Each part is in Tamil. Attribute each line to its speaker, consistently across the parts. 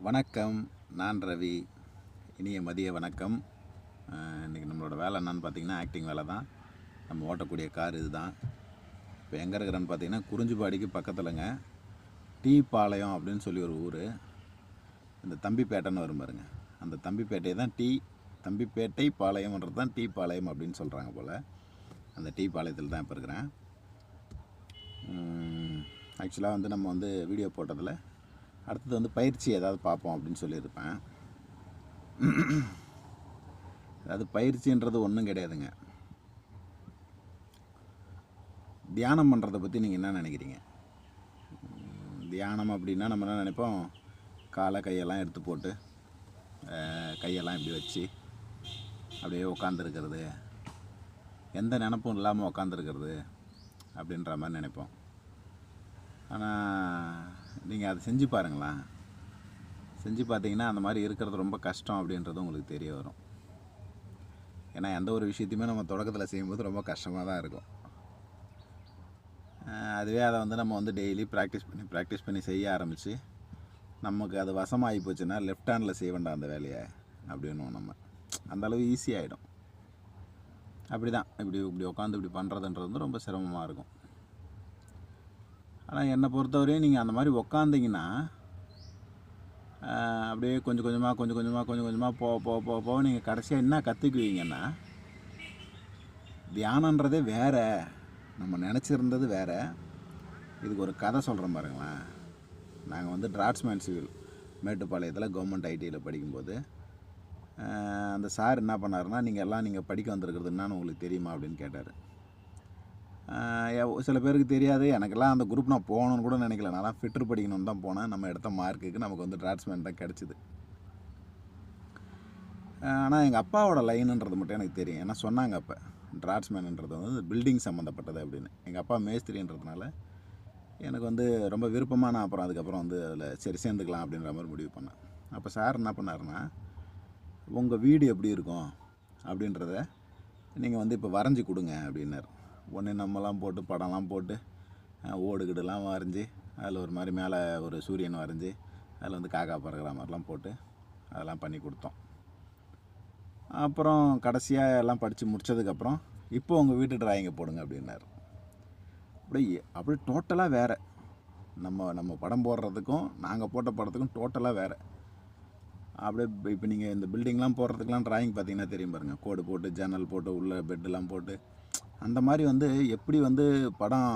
Speaker 1: வணக்கம். நான் ரவி. இனிய மதிய வணக்கம். இன்றைக்கி நம்மளோட வேலை என்னன்னு பார்த்தீங்கன்னா ஆக்டிங் வேலை தான். நம்ம ஓட்டக்கூடிய கார் இது தான். இப்போ எங்கே இருக்கிறேன்னு பார்த்தீங்கன்னா குறிஞ்சிப்பாடிக்கு பக்கத்தில்ங்க, டீ பாளையம் அப்படின்னு சொல்லி ஒரு ஊர். இந்த தம்பிப்பேட்டைன்னு வரும் பாருங்க, அந்த தம்பிப்பேட்டையை தான் தம்பிப்பேட்டை பாளையம்ன்றது தான் டீ பாளையம் அப்படின்னு சொல்கிறாங்க போல். அந்த டீ பாளையத்தில் தான் இப்போ இருக்கிறேன். ஆக்சுவலாக வந்து நம்ம வந்து வீடியோ போட்டதில் அடுத்தது வந்து பயிற்சி ஏதாவது பார்ப்போம் அப்படின்னு சொல்லியிருப்பேன். அதாவது பயிற்சின்றது ஒன்றும் கிடையாதுங்க. தியானம் பண்ணுறதை பற்றி நீங்கள் என்ன நினைக்கிறீங்க? தியானம் அப்படின்னா நம்ம என்ன நினைப்போம், காலை கையெல்லாம் எடுத்து போட்டு கையெல்லாம் இப்படி வச்சு அப்படியே உட்காந்துருக்கிறது, எந்த நினப்பும் இல்லாமல் உட்காந்துருக்கிறது அப்படின்ற மாதிரி நினைப்போம். ஆனால் நீங்கள் அதை செஞ்சு பாருங்களேன். செஞ்சு பார்த்தீங்கன்னா அந்த மாதிரி இருக்கிறது ரொம்ப கஷ்டம் அப்படின்றது உங்களுக்கு தெரிய வரும். ஏன்னா எந்த ஒரு விஷயத்தையுமே நம்ம தொடக்கத்தில் செய்யும்போது ரொம்ப கஷ்டமாக தான் இருக்கும். அதுவே அதை வந்து நம்ம வந்து டெய்லி ப்ராக்டிஸ் பண்ணி செய்ய ஆரம்பித்து நமக்கு அது வசமாகி போச்சுன்னா லெஃப்ட் ஹேண்டில் செய்ய வேண்டாம் அந்த வேலையை அப்படின்னு நம்ம அந்தளவு ஈஸியாகிடும். அப்படி தான் இப்படி உட்காந்து இப்படி பண்ணுறதுன்றது வந்து ரொம்ப சிரமமாக இருக்கும். ஆனால் என்னை பொறுத்தவரையும் நீங்கள் அந்த மாதிரி உக்காந்திங்கன்னா அப்படியே கொஞ்சம் கொஞ்சமாக போக நீங்கள் கடைசியாக என்ன கற்றுக்குவீங்கன்னா, தியானன்றதே வேறு, நம்ம நினச்சிருந்தது வேறு. இதுக்கு ஒரு கதை சொல்கிறேன் பாருங்களேன். நாங்கள் வந்து டிராட்ஸ்மேன் சிவில் மேட்டுப்பாளையத்தில் கவர்மெண்ட் ஐடியில் படிக்கும்போது அந்த சார் என்ன பண்ணாருன்னா, நீங்கள் படிக்க வந்திருக்கிறது என்னன்னு உங்களுக்கு தெரியுமா அப்படின்னு கேட்டார். சில பேருக்கு தெரியாது. எனக்கெல்லாம் அந்த குரூப் நான் போகணுன்னு கூட நினைக்கல. நான் ஃபிட்டர் படிக்கணுன்னு தான் போனேன். நம்ம எடுத்த மார்க்குக்கு நமக்கு வந்து டிராட்ஸ்மேன் தான் கிடச்சிது. ஆனால் எங்கள் அப்பாவோட லைனுன்றது மட்டும் எனக்கு தெரியும். ஏன்னா சொன்னாங்க அப்போ டிராட்ஸ்மேனுன்றது வந்து பில்டிங் சம்மந்தப்பட்டது அப்படின்னு. எங்கள் அப்பா மேஸ்திரின்றதுனால எனக்கு வந்து ரொம்ப விருப்பமாக நான் அதுக்கப்புறம் வந்து அதில் சரி சேர்ந்துக்கலாம் அப்படின்ற மாதிரி முடிவு பண்ணேன். அப்போ சார் என்ன பண்ணாருன்னா, உங்கள் வீடு எப்படி இருக்கும் அப்படின்றத நீங்கள் வந்து இப்போ வரைஞ்சி கொடுங்க அப்படின்னாரு. ஒன்று நம்மலாம் போட்டு படம்லாம் போட்டு ஓடுகிடலாம் வரைஞ்சி அதில் ஒரு மாதிரி மேலே ஒரு சூரியன் வரைஞ்சி அதில் வந்து காக்கா பறக்கிற மாதிரிலாம் போட்டு அதெல்லாம் பண்ணி கொடுத்தோம். அப்புறம் கடைசியாக எல்லாம் படித்து முடித்ததுக்கப்புறம் இப்போ உங்கள் வீட்டு டிராயிங்கை போடுங்க அப்படின்னாரு. அப்படி டோட்டலாக வேறு. நம்ம படம் போடுறதுக்கும் நாங்கள் போட்ட படத்துக்கும் டோட்டலாக வேறு. அப்படியே இப்போ நீங்கள் இந்த பில்டிங்லாம் போடுறதுக்கெலாம் டிராயிங் பார்த்தீங்கன்னா தெரியும் பாருங்கள், கோடு போட்டு ஜன்னல் போட்டு உள்ளே பெட்டெலாம் போட்டு அந்த மாதிரி வந்து எப்படி வந்து படம்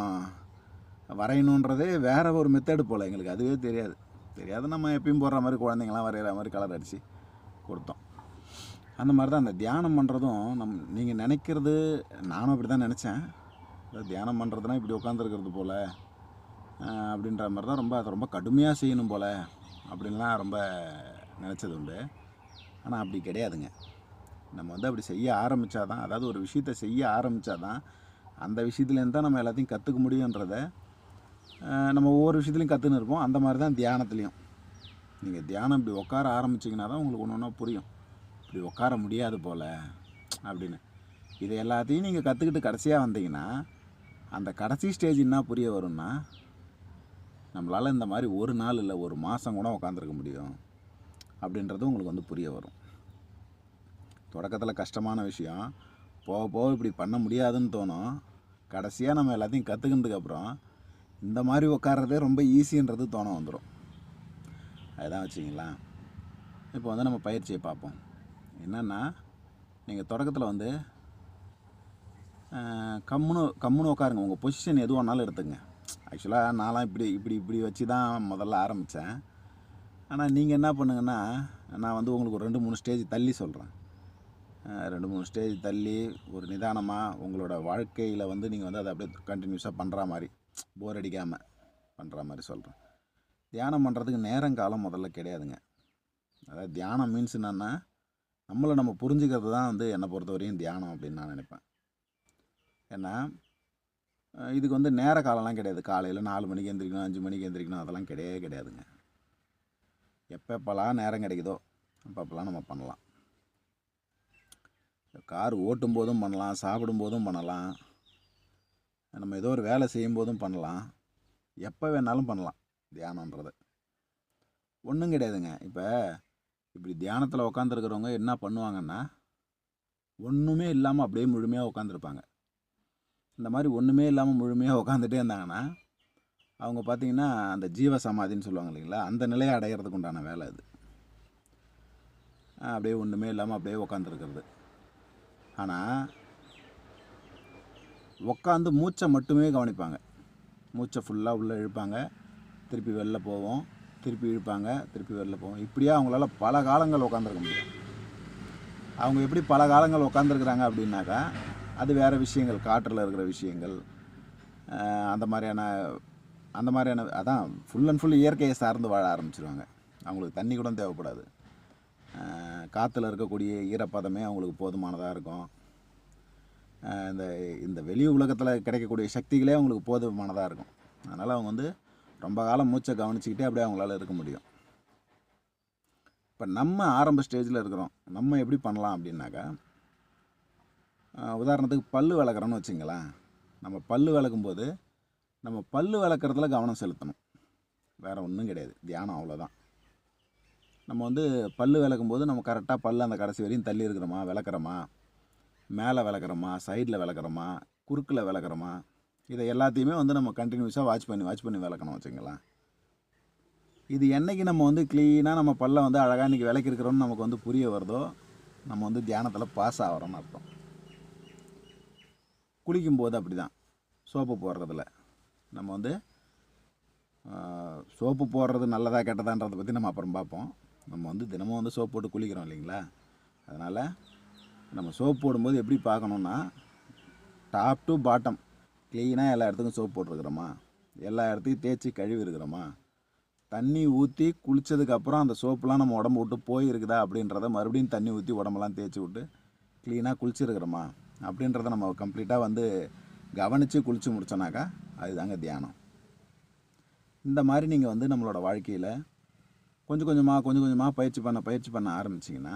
Speaker 1: வரையணுன்றதே வேறு ஒரு மெத்தடு போல். எங்களுக்கு அதுவே தெரியாது. நம்ம எப்பயும் போடுற மாதிரி குழந்தைங்களாம் வரைகிற மாதிரி கலர் அடித்து கொடுத்தோம். அந்த மாதிரி தான் அந்த தியானம் பண்ணுறதும் நீங்கள் நினைக்கிறது. நானும் அப்படி தான் நினச்சேன். தியானம் பண்ணுறதுனா இப்படி உட்காந்துருக்கிறது போல் அப்படின்ற மாதிரி தான் அது ரொம்ப கடுமையாக செய்யணும் போல் அப்படின்லாம் ரொம்ப நினச்சது உண்டு. ஆனால் அப்படி கிடையாதுங்க. நம்ம வந்து அப்படி செய்ய ஆரம்பித்தா தான், அதாவது ஒரு விஷயத்தை செய்ய ஆரம்பித்தா தான் அந்த விஷயத்துலேருந்து தான் நம்ம எல்லாத்தையும் கற்றுக்க முடியுன்றதை நம்ம ஒவ்வொரு விஷயத்துலையும் கற்றுன்னு இருப்போம். அந்த மாதிரி தான் தியானத்துலேயும். நீங்கள் தியானம் இப்படி உட்கார ஆரம்பிச்சிங்கன்னா தான் உங்களுக்கு ஒன்று ஒன்றா புரியும். இப்படி உட்கார முடியாது போல் அப்படின்னு. இது எல்லாத்தையும் நீங்கள் கற்றுக்கிட்டு கடைசியாக வந்தீங்கன்னா அந்த கடைசி ஸ்டேஜ் என்ன புரிய வரும்னா, நம்மளால் இந்த மாதிரி ஒரு நாள் இல்லை ஒரு மாதம் கூட உட்காந்துருக்க முடியும் அப்படின்றது உங்களுக்கு வந்து புரிய வரும். தொடக்கத்தில் கஷ்டமான விஷயம், போக இப்படி பண்ண முடியாதுன்னு தோணும். கடைசியாக நம்ம எல்லாத்தையும் கற்றுக்கினதுக்கப்புறம் இந்த மாதிரி உட்கார்றதே ரொம்ப ஈஸின்றது தோண வந்துடும். அதுதான் வச்சிங்களா. இப்போ வந்து நம்ம பயிற்சியை பார்ப்போம். என்னென்னா, நீங்கள் தொடக்கத்தில் வந்து கம்முன்னு உட்காருங்க. உங்கள் பொசிஷன் எது வேணாலும் எடுத்துங்க. ஆக்சுவலாக நான்லாம் இப்படி வச்சு தான் முதல்ல ஆரம்பித்தேன். ஆனால் நீங்கள் என்ன பண்ணுங்கன்னா, நான் வந்து உங்களுக்கு ஒரு 2-3 ஸ்டேஜ் தள்ளி சொல்கிறேன். 2-3 ஸ்டேஜ் தள்ளி ஒரு நிதானமாக உங்களோட வாழ்க்கையில் வந்து நீங்கள் வந்து அதை அப்படியே கண்டினியூஸாக பண்ணுற மாதிரி, போர் அடிக்காமல் பண்ணுற மாதிரி சொல்கிறேன். தியானம் பண்ணுறதுக்கு நேரங்காலம் முதல்ல கிடையாதுங்க. அதாவது தியானம் மீன்ஸ் என்னென்னா, நம்ம புரிஞ்சுக்கிறது தான் வந்து என்னை பொறுத்த வரையும் தியானம் அப்படின்னு நான் நினைப்பேன். ஏன்னா இதுக்கு வந்து நேர காலம்லாம் கிடையாது. காலையில் 4 மணிக்கு எழுந்திரிக்கணும், 5 மணிக்கு எழுந்திரிக்கணும், அதெல்லாம் கிடையாதுங்க. எப்பப்போலாம் நேரம் கிடைக்குதோ அப்பப்போலாம் நம்ம பண்ணலாம். கார் ஓட்டும் போதும் பண்ணலாம், சாப்பிடும்போதும் பண்ணலாம், நம்ம ஏதோ ஒரு வேலை செய்யும் போதும் பண்ணலாம், எப்போ வேணாலும் பண்ணலாம் தியானன்றதை. ஒன்றும் கிடையாதுங்க. இப்போ இப்படி தியானத்தில் உட்காந்துருக்கிறவங்க என்ன பண்ணுவாங்கன்னா, ஒன்றுமே இல்லாமல் அப்படியே முழுமையாக உட்காந்துருப்பாங்க. இந்த மாதிரி ஒன்றுமே இல்லாமல் முழுமையாக உட்காந்துட்டே இருந்தாங்கன்னா, அவங்க பார்த்திங்கன்னா அந்த ஜீவ சமாதின்னு சொல்லுவாங்க இல்லைங்களா, அந்த நிலையை அடையிறதுக்கு உண்டான வேலை அது. அப்படியே ஒன்றுமே இல்லாமல் அப்படியே உட்காந்துருக்கிறது. ஆனால் உட்காந்து மூச்சை மட்டுமே கவனிப்பாங்க. மூச்சை ஃபுல்லாக உள்ளே இழுப்பாங்க, திருப்பி வெளில போவோம், திருப்பி இழுப்பாங்க, திருப்பி வெளில போவோம். இப்படியே அவங்களால பல காலங்கள் உட்காந்துருக்க முடியும். அவங்க எப்படி பல காலங்கள் உட்காந்துருக்குறாங்க அப்படின்னாக்கா, அது வேறு விஷயங்கள், காற்றில் இருக்கிற விஷயங்கள், அந்த மாதிரியான அதான் ஃபுல் அண்ட் ஃபுல் இயற்கையை சார்ந்து வாழ ஆரம்பிச்சிருவாங்க. அவங்களுக்கு தண்ணி கூட தேவைப்படாது. காற்றுல இருக்கக்கூடிய ஈரப்பதமே அவங்களுக்கு போதுமானதாக இருக்கும். இந்த வெளி உலகத்தில் கிடைக்கக்கூடிய சக்திகளே அவங்களுக்கு போதுமானதாக இருக்கும். அதனால் அவங்க வந்து ரொம்ப காலம் மூச்சை கவனிச்சிக்கிட்டே அப்படியே அவங்களால இருக்க முடியும். இப்போ நம்ம ஆரம்ப ஸ்டேஜில் இருக்கிறோம். நம்ம எப்படி பண்ணலாம் அப்படின்னாக்கா, உதாரணத்துக்கு பல் விளக்குறோன்னு வச்சுங்களேன். நம்ம பல் விளக்கும்போது நம்ம பல் விளக்குறதுல கவனம் செலுத்தணும். வேறு ஒன்றும் கிடையாது, தியானம் அவ்வளோதான். நம்ம வந்து பல் விளக்கும்போது நம்ம கரெக்டாக பல் அந்த கடைசி வரையும் தள்ளி இருக்கிறோமா, விளக்குறோமா, மேலே விளக்குறோமா, சைடில் விளக்குறோமா, குறுக்கில் விளக்குறோமா, இதை எல்லாத்தையுமே வந்து நம்ம கண்டினியூஸாக வாட்ச் பண்ணி விளக்கணும் வச்சுங்களேன். இது என்றைக்கு நம்ம வந்து க்ளீனாக நம்ம பல்லை வந்து அழகாக இன்றைக்கி விளக்கிருக்கிறோன்னு நமக்கு வந்து புரிய வருதோ, நம்ம வந்து தியானத்தில் பாஸ் ஆகிறோன்னு அர்த்தம். குளிக்கும்போது அப்படி தான், சோப்பு போடுறதில்ல நம்ம வந்து சோப்பு போடுறது நல்லதா கெட்டதான்றதை பற்றி நம்ம அப்புறம் பார்ப்போம். நம்ம வந்து தினமும் வந்து சோப்பு போட்டு குளிக்கிறோம் இல்லைங்களா. அதனால் நம்ம சோப்பு போடும்போது எப்படி பார்க்கணுன்னா, டாப் டு பாட்டம் க்ளீனாக எல்லா இடத்துக்கும் சோப்பு போட்டிருக்கிறோமா, எல்லா இடத்தையும் தேய்ச்சி கழுவி இருக்கிறோமா, தண்ணி ஊற்றி குளித்ததுக்கப்புறம் அந்த சோப்புலாம் நம்ம உடம்பு விட்டு போயிருக்குதா அப்படின்றத மறுபடியும் தண்ணி ஊற்றி உடம்பெல்லாம் தேய்ச்சி விட்டு க்ளீனாக குளிச்சிருக்கிறோமா அப்படின்றத நம்ம கம்ப்ளீட்டாக வந்து கவனித்து குளித்து முடிச்சோன்னாக்கா அதுதாங்க தியானம். இந்த மாதிரி நீங்கள் வந்து நம்மளோட வாழ்க்கையில் கொஞ்சம் கொஞ்சமாக பயிற்சி பண்ண ஆரம்பிச்சிங்கன்னா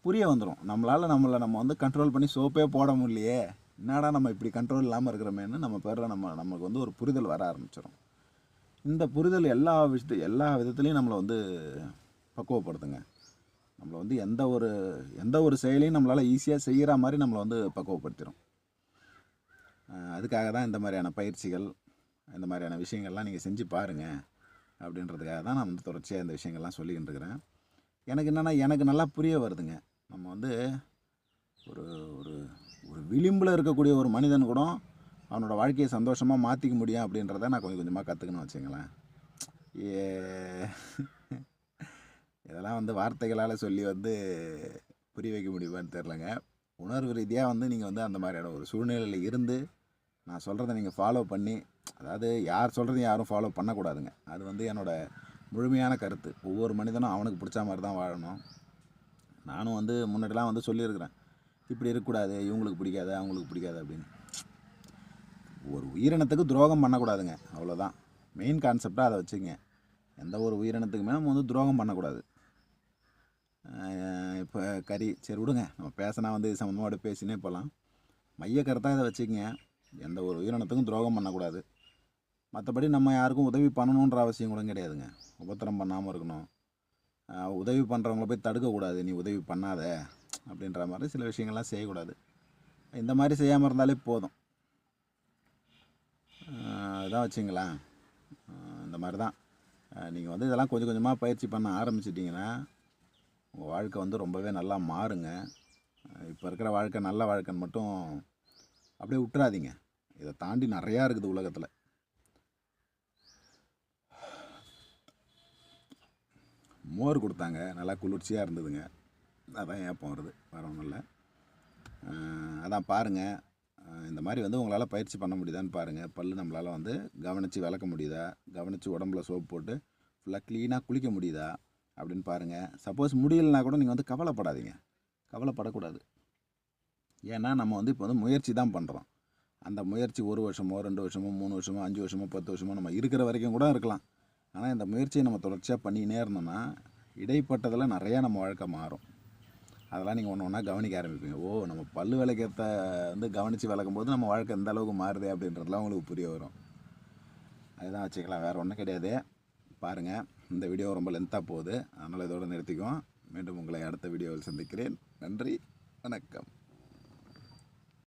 Speaker 1: புரிய வந்துடும். நம்ம வந்து கண்ட்ரோல் பண்ணி சோப்பே போட முடியலையே, என்னடா நம்ம இப்படி கண்ட்ரோல் இல்லாமல் இருக்கிறோமேன்னு நம்ம பேரில் நமக்கு வந்து ஒரு புரிதல் வர ஆரம்பிச்சிடும். இந்த புரிதல் எல்லா விதத்துலேயும் நம்மளை வந்து பக்குவப்படுத்துங்க. நம்மளை வந்து எந்த ஒரு செயலையும் நம்மளால் ஈஸியாக செய்கிற மாதிரி நம்மளை வந்து பக்குவப்படுத்திடும். அதுக்காக தான் இந்த மாதிரியான பயிற்சிகள், இந்த மாதிரியான விஷயங்கள்லாம் நீங்கள் செஞ்சு பாருங்கள் அப்படின்றதுக்காக தான் நான் வந்து தொடர்ச்சியாக இந்த விஷயங்கள்லாம் சொல்லிக்கிட்டு இருக்கிறேன். எனக்கு என்னென்னா, எனக்கு நல்லா புரிய வருதுங்க. நம்ம வந்து ஒரு ஒரு ஒரு விளிம்பில் இருக்கக்கூடிய ஒரு மனிதன் கூட அவனோட வாழ்க்கையை சந்தோஷமாக மாற்றிக்க முடியும் அப்படின்றத நான் கொஞ்சம் கொஞ்சமாக கற்றுக்கணும் வச்சுங்களேன். இதெல்லாம் வந்து வார்த்தைகளால் சொல்லி வந்து புரிய வைக்க முடியுமான்னு தெரிலங்க. உணர்வு ரீதியாக வந்து நீங்கள் வந்து அந்த மாதிரியான ஒரு சூழ்நிலையில் இருந்து நான் சொல்கிறத நீங்கள் ஃபாலோ பண்ணி, அதாவது யார் சொல்கிறதையும் யாரும் ஃபாலோ பண்ணக்கூடாதுங்க. அது வந்து என்னோடய முழுமையான கருத்து. ஒவ்வொரு மனிதனும் அவனுக்கு பிடிச்ச மாதிரி தான் வாழணும். நானும் வந்து முன்னாடிலாம் வந்து சொல்லியிருக்கிறேன், இப்படி இருக்கக்கூடாது, இவங்களுக்கு பிடிக்காது, அவங்களுக்கு பிடிக்காது அப்படின்னு. ஒரு உயிரினத்துக்கு துரோகம் பண்ணக்கூடாதுங்க, அவ்வளோதான் மெயின் கான்செப்டாக அதை வச்சுங்க. எந்த ஒரு உயிரினத்துக்குமே நம்ம வந்து துரோகம் பண்ணக்கூடாது. இப்போ சரி விடுங்க, நம்ம பேசினா வந்து சம்மந்தமாக பேசினே போகலாம். மைய கருத்தாக இதை வச்சுக்கங்க. எந்த ஒரு உயிரினத்துக்கும் துரோகம் பண்ணக்கூடாது. மற்றபடி நம்ம யாருக்கும் உதவி பண்ணணுன்ற அவசியம் கூட கிடையாதுங்க. உபத்திரம் பண்ணாமல் இருக்கணும். உதவி பண்ணுறவங்கள போய் தடுக்கக்கூடாது, நீ உதவி பண்ணாத அப்படின்ற மாதிரி சில விஷயங்கள்லாம் செய்யக்கூடாது. இந்த மாதிரி செய்யாமல் இருந்தாலே போதும். இதான் வச்சுங்களேன். இந்த மாதிரி தான் நீங்கள் வந்து இதெல்லாம் கொஞ்சம் கொஞ்சமாக பயிற்சி பண்ண ஆரம்பிச்சிட்டிங்கன்னா உங்கள் வாழ்க்கை வந்து ரொம்பவே நல்லா மாறுங்க. இப்போ இருக்கிற வாழ்க்கை நல்ல வாழ்க்கைன்னு மட்டும் அப்படியே விட்டுறாதீங்க. இதை தாண்டி நிறையா இருக்குது உலகத்தில். மோர் கொடுத்தாங்க, நல்லா குளிர்ச்சியாக இருந்ததுங்க. அதான் ஏப்பம் வருது, வேறு ஒன்றும் இல்லை. அதான் பாருங்கள், இந்த மாதிரி வந்து உங்களால் பயிற்சி பண்ண முடியுதான்னு பாருங்கள். பல் நம்மளால் வந்து கவனித்து விளக்க முடியுதா, கவனித்து உடம்புல சோப்பு போட்டு ஃபுல்லாக க்ளீனாக குளிக்க முடியுதா அப்படின்னு பாருங்கள். சப்போஸ் முடியலைன்னா கூட நீங்கள் வந்து கவலைப்படாதீங்க, கவலைப்படக்கூடாது. ஏன்னா நம்ம வந்து இப்போ வந்து முயற்சி தான் பண்ணுறோம். அந்த முயற்சி 1 வருஷமோ 2 வருஷமோ 3 வருஷமோ 5 வருஷமோ 10 வருஷமோ நம்ம இருக்கிற வரைக்கும் கூட இருக்கலாம். ஆனால் இந்த முயற்சியை நம்ம தொடர்ச்சியாக பண்ணிக்கினே இருந்தோம்னா இடைப்பட்டதில் நிறையா நம்ம வாழ்க்கை மாறும். அதெல்லாம் நீங்கள் ஒன்று ஒன்றா கவனிக்க ஆரம்பிப்பீங்க. ஓ, நம்ம பல் விளக்கத்தை வந்து கவனித்து விளக்கும்போது நம்ம வாழ்க்கை எந்த அளவுக்கு மாறுது அப்படின்றதுலாம் உங்களுக்கு புரிய வரும். அதுதான் வச்சுக்கலாம், வேறு ஒன்றும் கிடையாது. பாருங்கள். இந்த வீடியோ ரொம்ப லென்த்தாக போகுது, அதனால் இதோடு நிறுத்திக்குவோம். மீண்டும் உங்களை அடுத்த வீடியோவில் சந்திக்கிறேன். நன்றி, வணக்கம்.